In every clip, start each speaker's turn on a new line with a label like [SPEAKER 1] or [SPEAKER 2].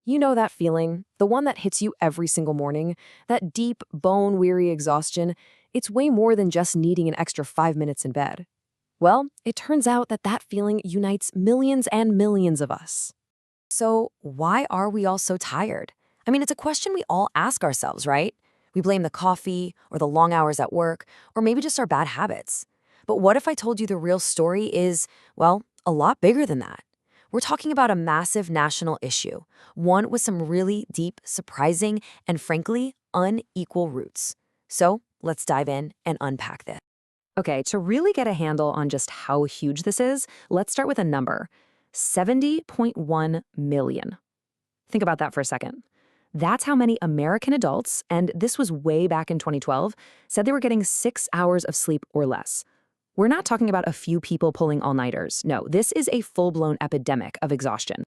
[SPEAKER 1] You know that feeling, the one that hits you every single morning, that deep, bone-weary exhaustion. It's way more than just needing an extra 5 minutes in bed. Well, it turns out that that feeling unites millions and millions of us. So, why are we all so tired? I mean, it's a question we all ask ourselves, right? We blame the coffee, or the long hours at work, or maybe just our bad habits. But what if I told you the real story is, well, a lot bigger than that? We're talking about a massive national issue, one with some really deep, surprising, and frankly, unequal roots. So, let's dive in and unpack this. Okay, to really get a handle on just how huge this is, let's start with a number: 70.1 million. Think about that for a second. That's how many American adults, and this was way back in 2012, said they were getting 6 hours of sleep or less. We're not talking about a few people pulling all-nighters. No, this is a full-blown epidemic of exhaustion.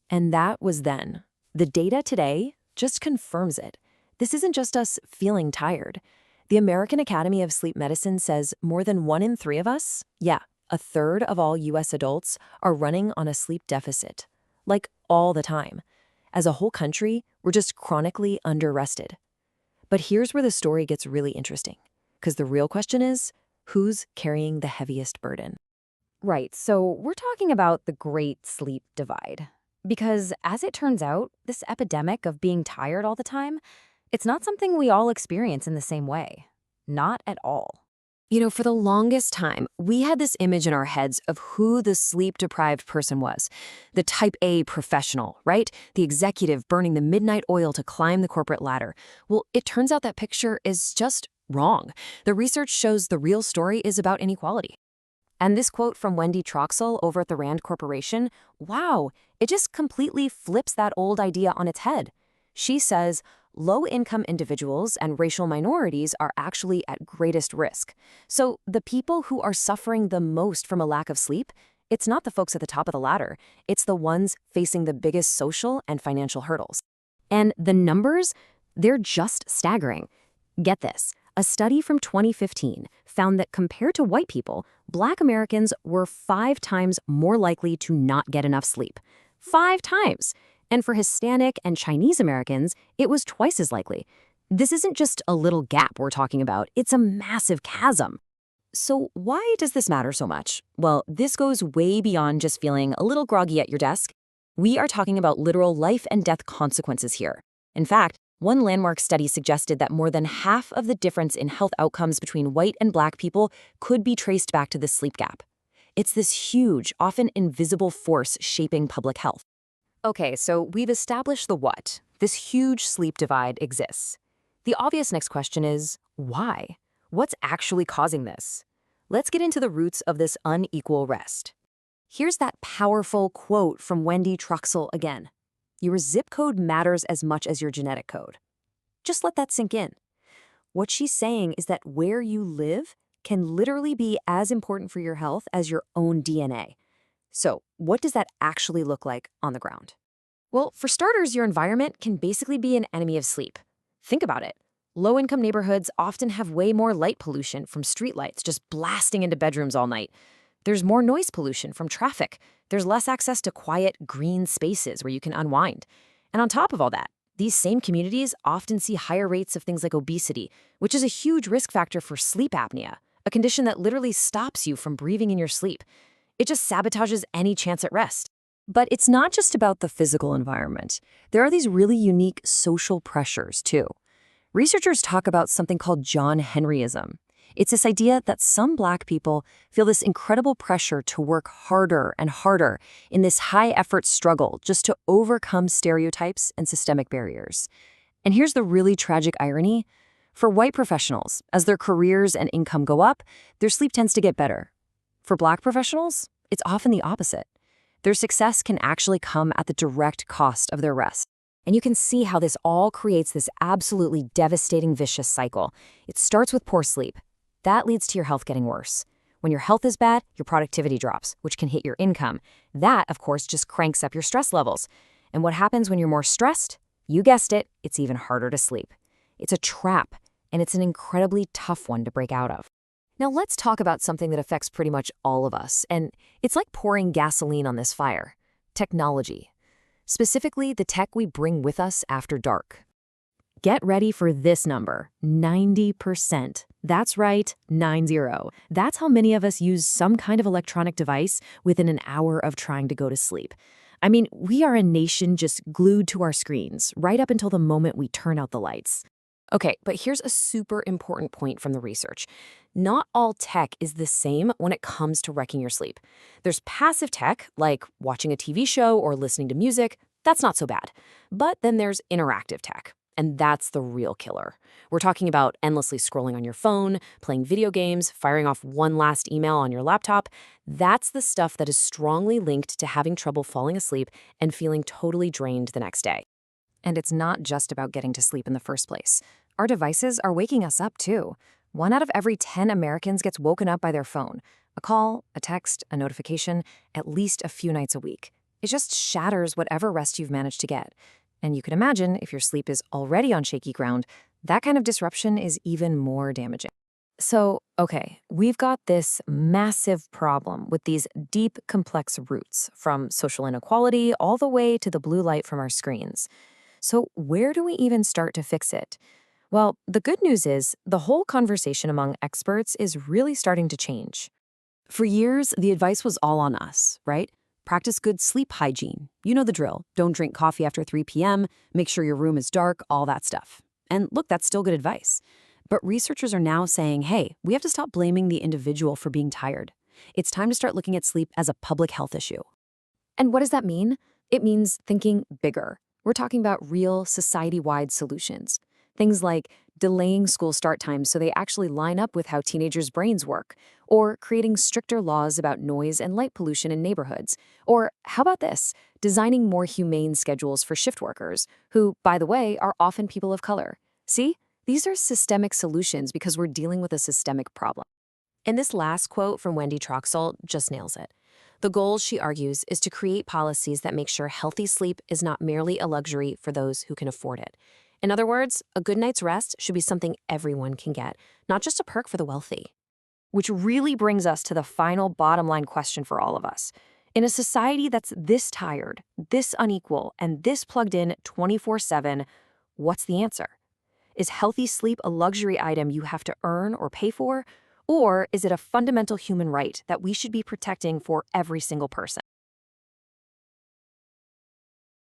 [SPEAKER 1] And that was then. The data today just confirms it. This isn't just us feeling tired. The American Academy of Sleep Medicine says more than 1 in 3 of us, yeah, a third of all U.S. adults, are running on a sleep deficit. Like, all the time. As a whole country, we're just chronically under-rested. But here's where the story gets really interesting. Because the real question is, who's carrying the heaviest burden? Right, so we're talking about the Great Sleep Divide. Because as it turns out, this epidemic of being tired all the time, it's not something we all experience in the same way. Not at all. You know, for the longest time, we had this image in our heads of who the sleep-deprived person was. The type A professional, right? The executive burning the midnight oil to climb the corporate ladder. Well, it turns out that picture is just wrong. The research shows the real story is about inequality. And this quote from Wendy Troxel over at the Rand Corporation, wow, it just completely flips that old idea on its head. She says, low-income individuals and racial minorities are actually at greatest risk. So the people who are suffering the most from a lack of sleep, it's not the folks at the top of the ladder. It's the ones facing the biggest social and financial hurdles. And the numbers, they're just staggering. Get this. A study from 2015 found that compared to white people, Black Americans were 5 times more likely to not get enough sleep. 5 times! And for Hispanic and Chinese Americans, it was twice as likely. This isn't just a little gap we're talking about, it's a massive chasm. So why does this matter so much? Well, this goes way beyond just feeling a little groggy at your desk. We are talking about literal life and death consequences here. In fact, one landmark study suggested that more than half of the difference in health outcomes between white and Black people could be traced back to the sleep gap. It's this huge, often invisible force shaping public health. Okay, so we've established the what. This huge sleep divide exists. The obvious next question is, why? What's actually causing this? Let's get into the roots of this unequal rest. Here's that powerful quote from Wendy Troxel again. Your zip code matters as much as your genetic code. Just let that sink in. What she's saying is that where you live can literally be as important for your health as your own DNA. So, what does that actually look like on the ground? Well, for starters, your environment can basically be an enemy of sleep. Think about it. Low-income neighborhoods often have way more light pollution from streetlights just blasting into bedrooms all night. There's more noise pollution from traffic. There's less access to quiet, green spaces where you can unwind. And on top of all that, these same communities often see higher rates of things like obesity, which is a huge risk factor for sleep apnea, a condition that literally stops you from breathing in your sleep. It just sabotages any chance at rest. But it's not just about the physical environment. There are these really unique social pressures, too. Researchers talk about something called John Henryism. It's this idea that some Black people feel this incredible pressure to work harder and harder in this high-effort struggle just to overcome stereotypes and systemic barriers. And here's the really tragic irony. For white professionals, as their careers and income go up, their sleep tends to get better. For Black professionals, it's often the opposite. Their success can actually come at the direct cost of their rest. And you can see how this all creates this absolutely devastating vicious cycle. It starts with poor sleep. That leads to your health getting worse. When your health is bad, your productivity drops, which can hit your income. That, of course, just cranks up your stress levels. And what happens when you're more stressed? You guessed it, it's even harder to sleep. It's a trap, and it's an incredibly tough one to break out of. Now let's talk about something that affects pretty much all of us, and it's like pouring gasoline on this fire: technology. specifically the tech we bring with us after dark. Get ready for this number, 90%. That's right, 90. That's how many of us use some kind of electronic device within an hour of trying to go to sleep. I mean, we are a nation just glued to our screens, right up until the moment we turn out the lights. Okay, but here's a super important point from the research. Not all tech is the same when it comes to wrecking your sleep. There's passive tech, like watching a TV show or listening to music. That's not so bad. But then there's interactive tech. And that's the real killer. We're talking about endlessly scrolling on your phone, playing video games, firing off one last email on your laptop. That's the stuff that is strongly linked to having trouble falling asleep and feeling totally drained the next day. And it's not just about getting to sleep in the first place. Our devices are waking us up, too. 1 out of every 10 Americans gets woken up by their phone. A call, a text, a notification, at least a few nights a week. It just shatters whatever rest you've managed to get. And you can imagine, if your sleep is already on shaky ground, that kind of disruption is even more damaging. So, okay, we've got this massive problem with these deep, complex roots, from social inequality all the way to the blue light from our screens. So where do we even start to fix it? Well, the good news is the whole conversation among experts is really starting to change. For years, the advice was all on us, right? Practice good sleep hygiene. You know the drill. Don't drink coffee after 3 p.m., make sure your room is dark, all that stuff. And look, that's still good advice. But researchers are now saying, hey, we have to stop blaming the individual for being tired. It's time to start looking at sleep as a public health issue. And what does that mean? It means thinking bigger. We're talking about real society-wide solutions. Things like delaying school start times so they actually line up with how teenagers' brains work, or creating stricter laws about noise and light pollution in neighborhoods. Or how about this? Designing more humane schedules for shift workers, who, by the way, are often people of color. See? These are systemic solutions because we're dealing with a systemic problem. And this last quote from Wendy Troxel just nails it. The goal, she argues, is to create policies that make sure healthy sleep is not merely a luxury for those who can afford it. In other words, a good night's rest should be something everyone can get, not just a perk for the wealthy. Which really brings us to the final bottom line question for all of us. In a society that's this tired, this unequal, and this plugged in 24/7, what's the answer? Is healthy sleep a luxury item you have to earn or pay for? Or is it a fundamental human right that we should be protecting for every single person?